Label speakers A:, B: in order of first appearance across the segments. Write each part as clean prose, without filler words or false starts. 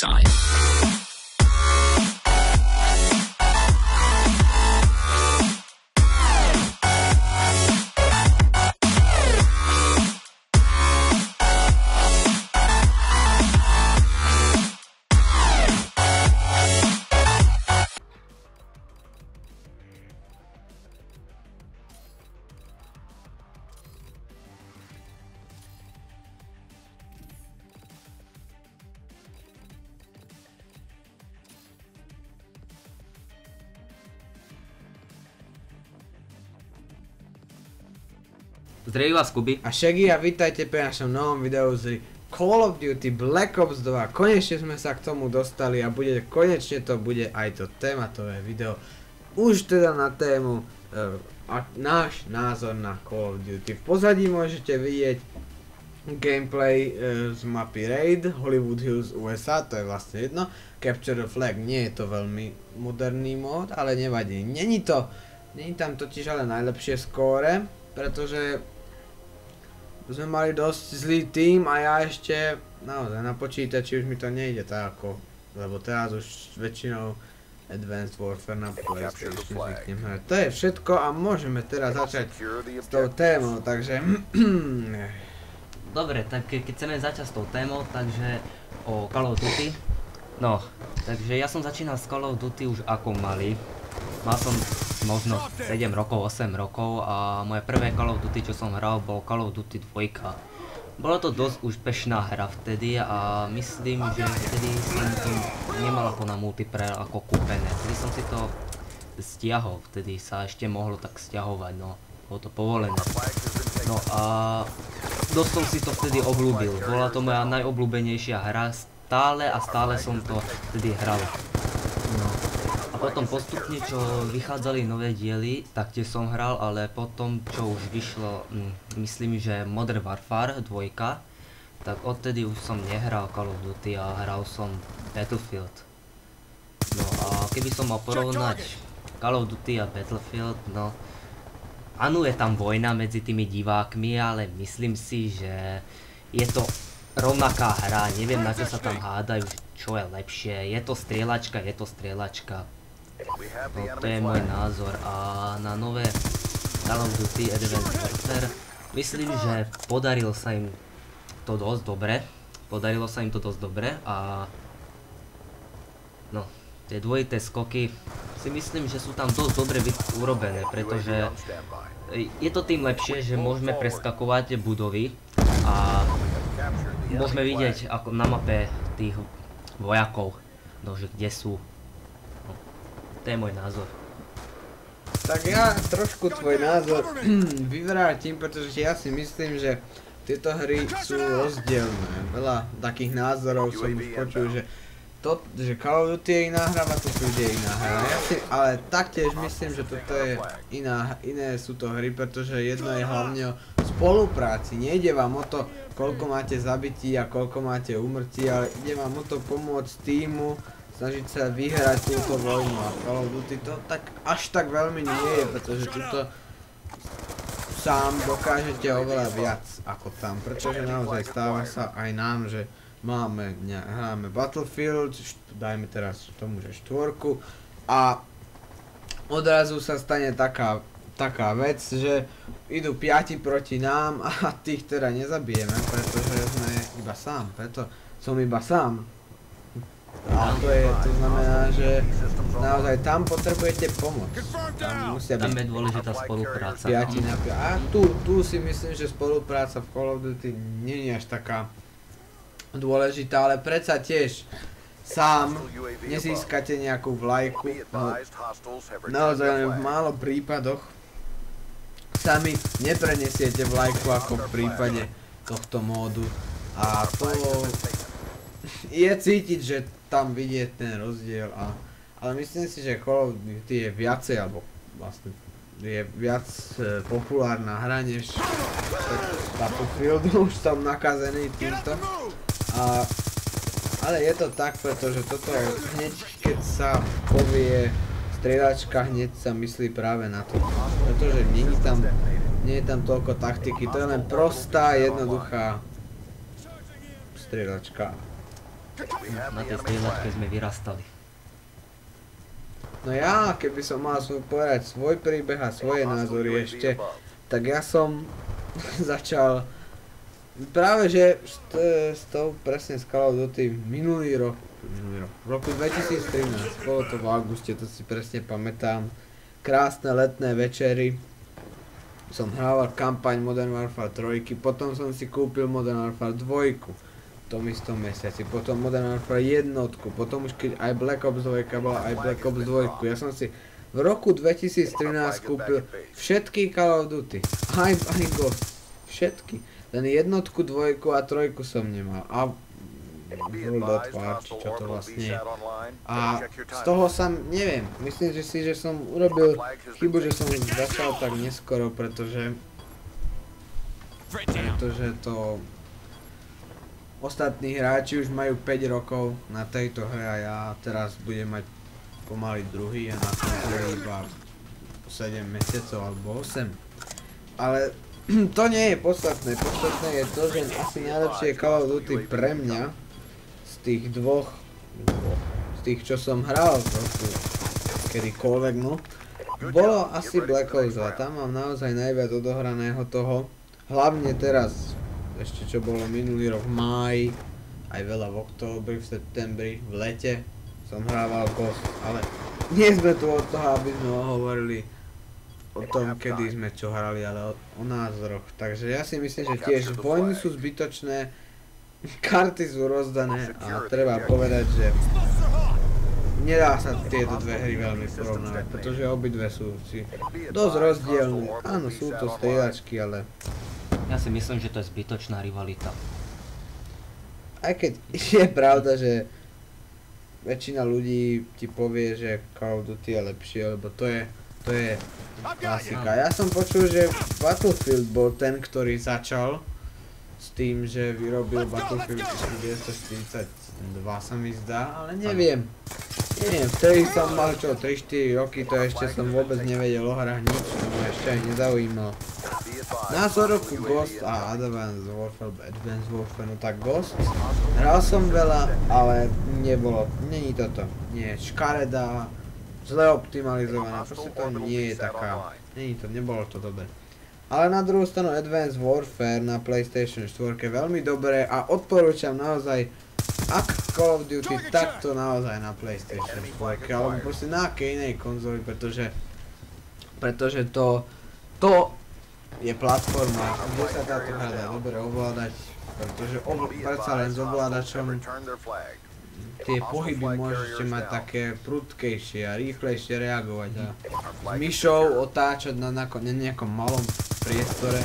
A: side.
B: Zdraví vás Kuby.
C: A Shaggy a vítajte pri našom novom videu z Call of Duty Black Ops 2. Konečne sme sa k tomu dostali a konečne to bude aj to tématové video. Už teda na tému náš názor na Call of Duty. V pozadí môžete vidieť gameplay z mapy Raid, Hollywood Hills USA, to je vlastne jedno. Capture the Flag nie je to veľmi moderný mód, ale nevadí. Není tam totiž ale najlepšie skóre, pretože sme mali dosť zlý tým a ja ešte naozaj na počítači už mi to nejde tak ako, lebo teraz už väčšinou Advanced Warfare na PlayStation zvyknem hrať. To je všetko a môžeme teraz začať s tou témou, takže
B: Dobre, tak keď chceme začať s tou témou, takže o Call of Duty. No, takže ja som začínal s Call of Duty už ako malý. Mal som možno 7 rokov, 8 rokov a moje prvé Call of Duty, čo som hral, bol Call of Duty 2. Bolo to dosť úspešná hra vtedy a myslím, že vtedy som to nemal ako na multiplayer ako kúpené. Vtedy som si to stiahol, vtedy sa ešte mohlo tak stiahovať, no, bolo to povolené. No a dosť som si to vtedy obľúbil, bola to moja najobľúbenejšia hra, stále som to vtedy hral. No. A potom postupne, čo vychádzali nové diely, tak tie som hral, ale potom, čo už vyšlo, myslím, že Modern Warfare 2, tak odtedy už som nehral Call of Duty a hral som Battlefield. No a keby som mal porovnať Call of Duty a Battlefield, no, áno, je tam vojna medzi tými divákmi, ale myslím si, že je to rovnaká hra, neviem na čo sa tam hádajú, čo je lepšie, je to strieľačka. No, to je môj názor a na nové Call of Duty Advanced Warfare myslím, že podarilo sa im to dosť dobre a no, tie dvojité skoky si myslím, že sú tam dosť dobre urobené, pretože je to tým lepšie, že môžeme preskakovať budovy a môžeme vidieť ako na mape tých vojakov, no, že kde sú. To je môj názor.
C: tak ja trošku tvoj názor vyvrátim, pretože ja si myslím, že tieto hry sú rozdielne. Veľa takých názorov som už počul, že Call of Duty je iná hra, Battlefield je iná hra. Ale taktiež myslím, že toto je iné sú to hry, pretože jedno je hlavne o spolupráci. Nejde vám o to, koľko máte zabití a koľko máte úmrtí, ale ide vám o to pomôcť týmu, snažiť sa vyhrať túto vojnu. A Call of Duty to tak až tak veľmi nie je, pretože tuto sám dokážete oveľa viac ako tam, pretože naozaj stáva sa aj nám, že hráme Battlefield, dajme teraz tomu, že 4 a odrazu sa stane taká vec, že idú 5 proti nám a tých teda nezabijeme, pretože sme iba sám, preto som iba sám. A to znamená, že naozaj tam potrebujete pomoc. Tam
B: je dôležitá spolupráca.
C: 5 na 5. A tu si myslím, že spolupráca v Call of Duty nie je až taká dôležitá, ale predsa tiež sám nezískate nejakú vlajku. Naozaj len v málo prípadoch sami neprenesiete vlajku ako v prípade tohto módu. A to je cítiť, že tam vidieť ten rozdiel, ale myslím si, že Call of Duty je viacej, alebo vlastne je viac populárna hra než Battlefield, už som nakazený týmto. Ale je to tak, pretože toto hneď keď sa povie strieľačka, hneď sa myslí práve na to, pretože nie je tam toľko taktiky, to je len prostá, jednoduchá strieľačka.
B: Na tej strieľačke sme vyrastali.
C: No ja, keby som mal povedať svoj príbeh a svoje názory ešte, tak ja som začal práve že s tou presne s Call of Duty minulý rok, v roku 2013, bolo to v auguste, to si presne pamätám, krásne letné večery, som hrával kampaň Modern Warfare 3, potom som si kúpil Modern Warfare 2, v tom istom mesiaci, potom Modern Warfare 1, potom už keď aj Black Ops 2 bola, aj Black Ops 2, ja som si v roku 2013 kúpil všetky Call of Duty, aj Ghost, všetky, len 1, 2 a 3 som nemal a World of War, či čo to vlastne je. A z toho sa, neviem, myslím si, že som urobil chybu, že som začal tak neskoro, pretože to ostatní hráči už majú 5 rokov na tejto hre a ja teraz budem mať pomaly druhý a na konzoli iba 7 mesiacov alebo 8. Ale to nie je podstatné, podstatné je to, že asi najlepšie Call of Duty pre mňa z tých dvoch, z tých čo som hral trochu kedykoľvek, no, bolo asi Black Ops 2, tam mám naozaj najviac odohraného toho, hlavne teraz, ešte čo bolo minulý rok v máji, aj veľa v októbri, v septembri, v lete som hrával Ghost, ale nie sme tu od toho, aby sme hovorili o tom, kedy sme čo hrali, ale o názoroch. Takže ja si myslím, že tiež vojny sú zbytočné, karty sú rozdané a treba povedať, že nedá sa tieto dve hry veľmi porovnávať, pretože obidve sú si dosť rozdielne. Áno, sú to strieľačky, ale
B: Ja si myslím, že to je zbytočná rivalita.
C: aj keď je pravda, že väčšina ľudí ti povie, že Call of Duty je lepšie, lebo to je klasika. Ja som počul, že Battlefield bol ten, ktorý začal s tým, že vyrobil Battlefield 1942 sa mi zdá, ale neviem. Neviem, vtedy som mal čo, 3-4 roky, to ešte som vôbec nevedel o hrách nič, to ma ešte aj nezaujímalo. Názor ku Ghost a Advanced Warfare, no tak Ghost, hral som veľa, ale není toto, nie je škaredá, zle optimalizovaná, proste to nie je taká, nebolo to dobré. Ale na druhú stranu Advanced Warfare na PlayStation 4 je veľmi dobré a odporúčam naozaj, ak Call of Duty, tak to naozaj na PlayStation 4, alebo proste na akej inej konzoli, pretože to je platforma, kde sa táto hra dá dobre ovládať, pretože predsa len s ovládačom tie pohyby môžete mať také prudkejšie a rýchlejšie reagovať a s myšou otáčať na nejakom malom priestore,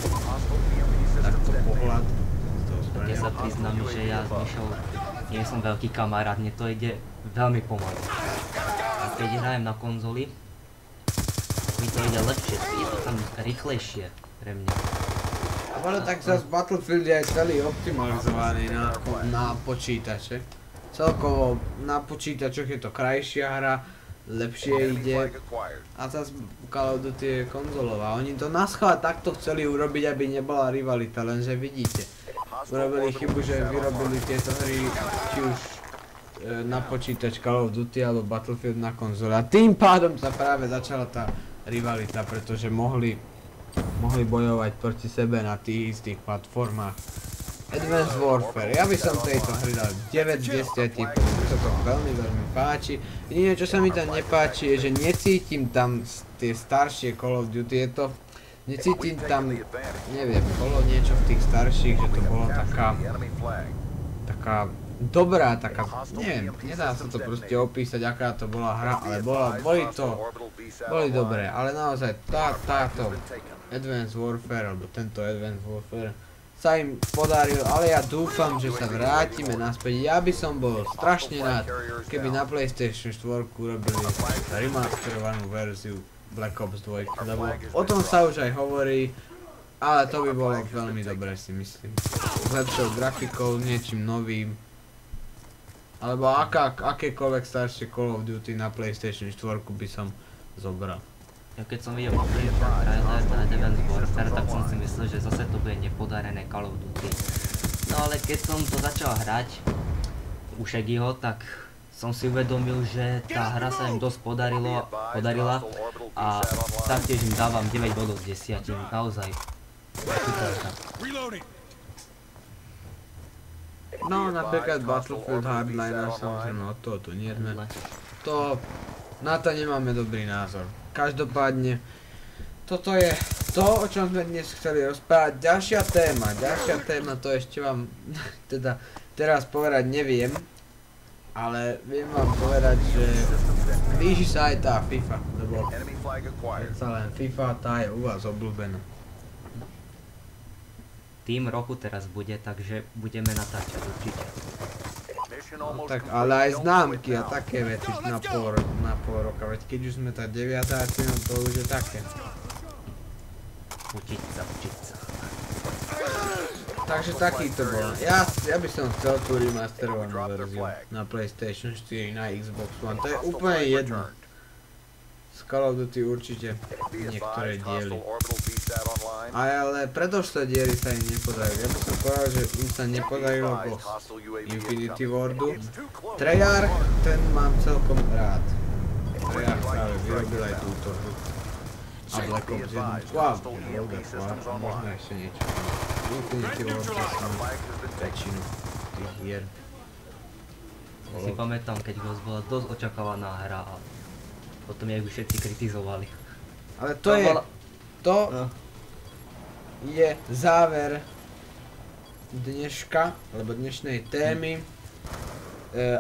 C: takto pohľad.
B: Ja sa priznám, že ja s myšou nie som veľký kamarát, mne to ide veľmi pomaly. A keď hrajem na konzoli, mi to ide lepšie, je to tam rýchlejšie pre mňa.
C: Ale tak zase Battlefield je aj celý optimalizovaný na počítače. Celkovo na počítačoch je to krajšia hra, lepšie ide a zase Call of Duty je konzolová. Oni to naschvál takto chceli urobiť, aby nebola rivalita, lenže vidíte. Urobili chybu, že vyrobili tieto hry či už na počítač Call of Duty alebo Battlefield na konzole. A tým pádom sa práve začala tá rivalita, pretože mohli bojovať proti sebe na tých istých platformách. Advanced Warfare, ja by som tejto hry dal 9 z 10, pretože sa to veľmi páči. Jediné, čo sa mi tam nepáči, je, že necítim tam tie staršie Call of Duty, necítim tam, neviem, bolo niečo v tých starších, že to bolo taká dobrá, neviem, nedá sa to proste opísať, aká to bola hra, ale boli dobré, ale naozaj táto Advanced Warfare, alebo tento Advanced Warfare sa im podaril, ale ja dúfam, že sa vrátime naspäť. Ja by som bol strašne rád, keby na PlayStation 4 urobili remasterovanú verziu Black Ops 2, lebo o tom sa už aj hovorí, ale to by bolo veľmi dobré, si myslím. S lepšou grafikou, niečím novým, alebo akékoľvek staršie Call of Duty na PlayStation 4 by som zobral.
B: Ja keď som videl poprvý trailer na Advanced Warfare, tak som si myslel, že zase to bude nepodarené Call of Duty. No ale keď som to začal hrať, u Shaggyho, tak som si uvedomil, že tá hra sa im dosť podarila a taktiež im dávam 9 bodov z 10, naozaj. Super hra.
C: No napríklad Battlefield Hardliner, samozrejme od toho tu nie sme. Na to nemáme dobrý názor. Každopádne, toto je to, o čom sme dnes chceli rozprávať. Ďalšia téma, to ešte vám teda teraz povedať neviem, ale viem vám povedať, že blíži sa aj tá FIFA, lebo predsa len FIFA, tá je u vás obľúbená.
B: Tým roku teraz bude, takže budeme natáčať určite.
C: No tak, ale aj známky a také veci na pol roka, veď keď už sme tá 9. no to už je také.
B: Učiť sa.
C: Takže taký to bol. Ja by som chcel tú remasterovanú verziu na PlayStation 4, na Xbox One, to je úplne jedno. Z Call of Duty určite niektoré diely. Ale predošlé diely sa im nepodarili. Ja by som povedal, že im sa nepodarilo boss Infinity Wardu. Treyarch, ten mám celkom rád. Treyarch práve vyrobil aj túto hru. A Black Ops 1. Wow, možno ešte niečo. Infinity Ward som väčšinu tých hier.
B: Si pamätám, keď Ghost bola dosť očakávaná hra a potom jej všetci kritizovali.
C: Ale to je záver dneška, alebo dnešnej témy.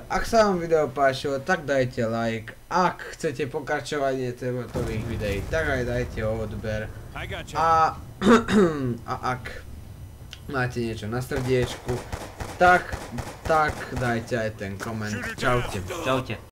C: Ak sa vám video páčilo, tak dajte like. Ak chcete pokračovanie tématových videí, tak aj dajte odber. A ak máte niečo na srdiečku, tak dajte aj ten koment. Čaute.
B: Čaute.